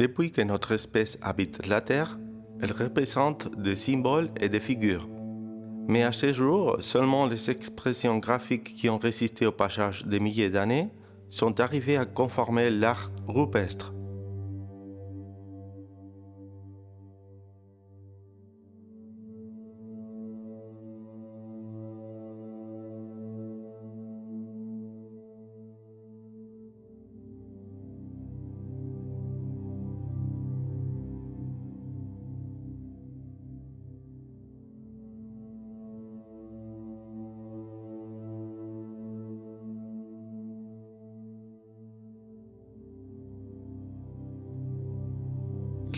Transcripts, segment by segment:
Depuis que notre espèce habite la Terre, elle représente des symboles et des figures. Mais à ce jour, seulement les expressions graphiques qui ont résisté au passage des milliers d'années sont arrivées à conformer l'art rupestre.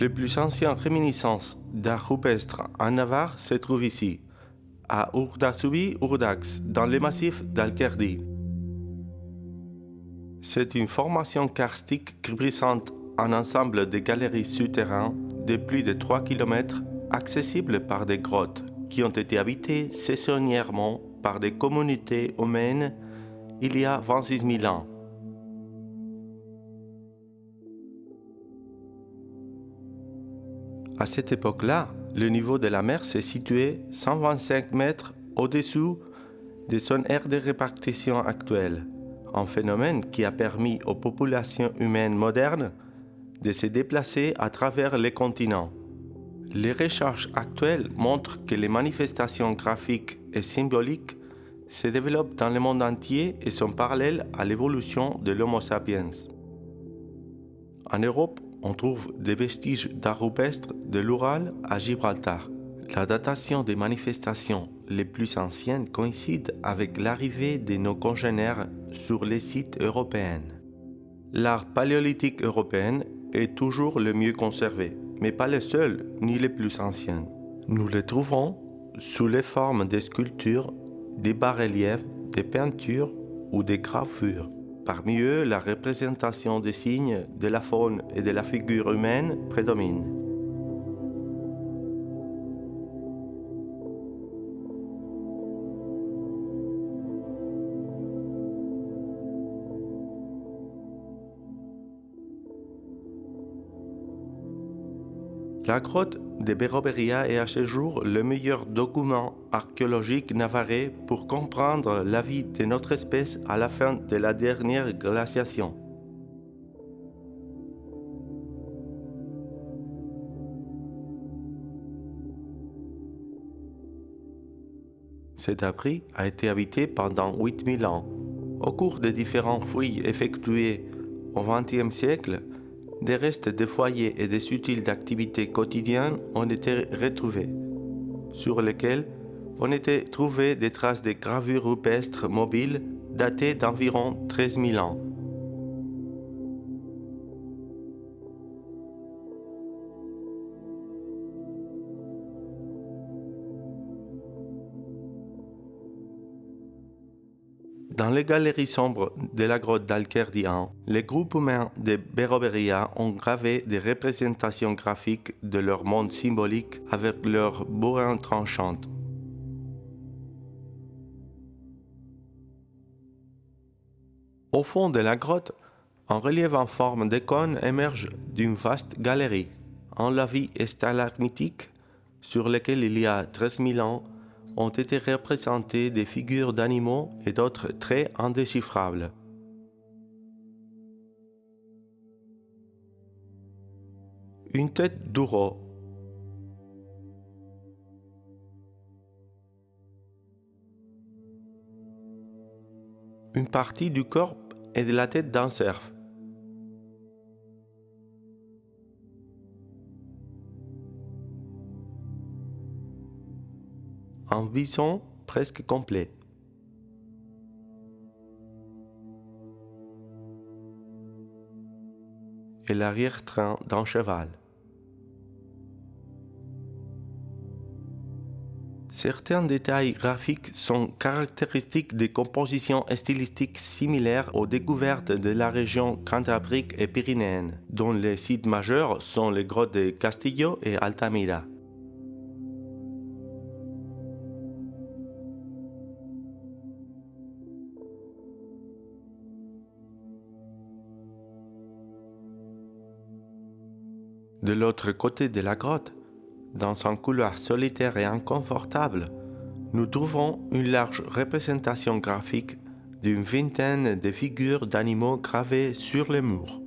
Les plus anciennes réminiscences d'art rupestre en Navarre se trouvent ici, à Urdasubi-Urdax, dans le massif d'Alquerdi. C'est une formation karstique qui présente un ensemble de galeries souterraines de plus de 3 km accessibles par des grottes qui ont été habitées saisonnièrement par des communautés humaines il y a 26 000 ans. À cette époque-là, le niveau de la mer se situait 125 mètres au-dessous de son aire de répartition actuelle, un phénomène qui a permis aux populations humaines modernes de se déplacer à travers les continents. Les recherches actuelles montrent que les manifestations graphiques et symboliques se développent dans le monde entier et sont parallèles à l'évolution de l'Homo sapiens. En Europe, on trouve des vestiges d'art rupestre de l'Oural à Gibraltar. La datation des manifestations les plus anciennes coïncide avec l'arrivée de nos congénères sur les sites européens. L'art paléolithique européen est toujours le mieux conservé, mais pas le seul ni le plus ancien. Nous le trouvons sous les formes des sculptures, des bas-reliefs, des peintures ou des gravures. Parmi eux, la représentation des signes de la faune et de la figure humaine prédomine. La grotte de Berroberia est à ce jour le meilleur document archéologique navarrais pour comprendre la vie de notre espèce à la fin de la dernière glaciation. Cet abri a été habité pendant 8000 ans. Au cours des différentes fouilles effectuées au XXe siècle, des restes de foyers et des utiles d'activités quotidiennes ont été retrouvés, sur lesquels ont été trouvées des traces de gravures rupestres mobiles datées d'environ 13 000 ans. Dans les galeries sombres de la grotte d'Alquerdi-1, les groupes humains de Berroberia ont gravé des représentations graphiques de leur monde symbolique avec leurs bourrins tranchantes. Au fond de la grotte, un relief en forme de cône émerge d'une vaste galerie, un lavis stalagmitique sur lequel il y a 13 000 ans ont été représentées des figures d'animaux et d'autres traits indéchiffrables. Une tête d'ouro, une partie du corps et de la tête d'un cerf, un bison presque complet, et l'arrière-train d'un cheval. Certains détails graphiques sont caractéristiques des compositions stylistiques similaires aux découvertes de la région cantabrique et pyrénéenne, dont les sites majeurs sont les grottes de Castillo et Altamira. De l'autre côté de la grotte, dans un couloir solitaire et inconfortable, nous trouvons une large représentation graphique d'une vingtaine de figures d'animaux gravées sur les murs.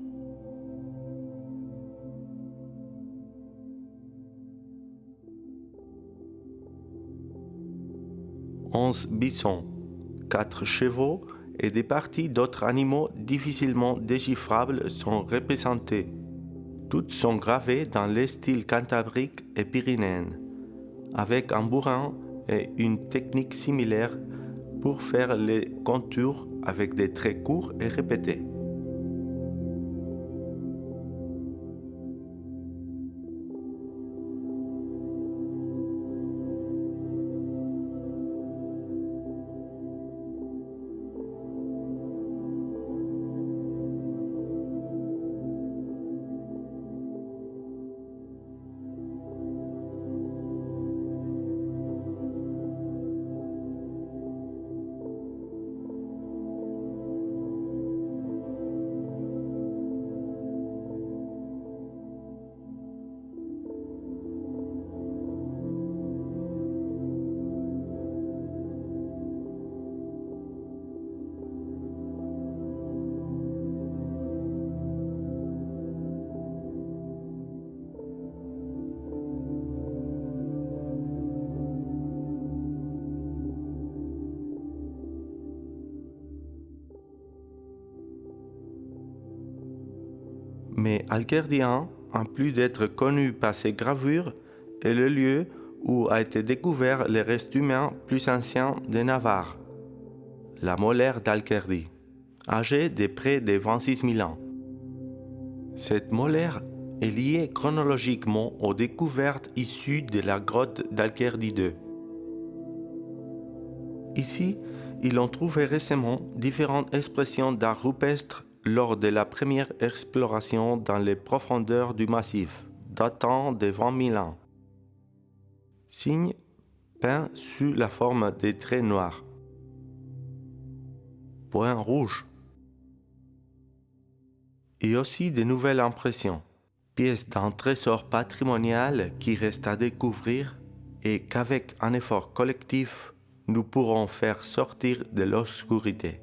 11 bisons, 4 chevaux et des parties d'autres animaux difficilement déchiffrables sont représentées. Toutes sont gravées dans les styles cantabrique et pyrénéen, avec un bourrin et une technique similaire pour faire les contours avec des traits courts et répétés. Mais Alquerdian, en plus d'être connu par ses gravures, est le lieu où a été découvert les restes humains plus anciens de Navarre, la molaire d'Alquerdi, âgée de près de 26 000 ans. Cette molaire est liée chronologiquement aux découvertes issues de la grotte d'Alquerdi II. Ici, ils ont trouvé récemment différentes expressions d'art rupestre lors de la première exploration dans les profondeurs du massif, datant de 20 000 ans. Signes peints sous la forme de traits noirs. Points rouges. Et aussi de nouvelles impressions, pièces d'un trésor patrimonial qui reste à découvrir et qu'avec un effort collectif, nous pourrons faire sortir de l'obscurité.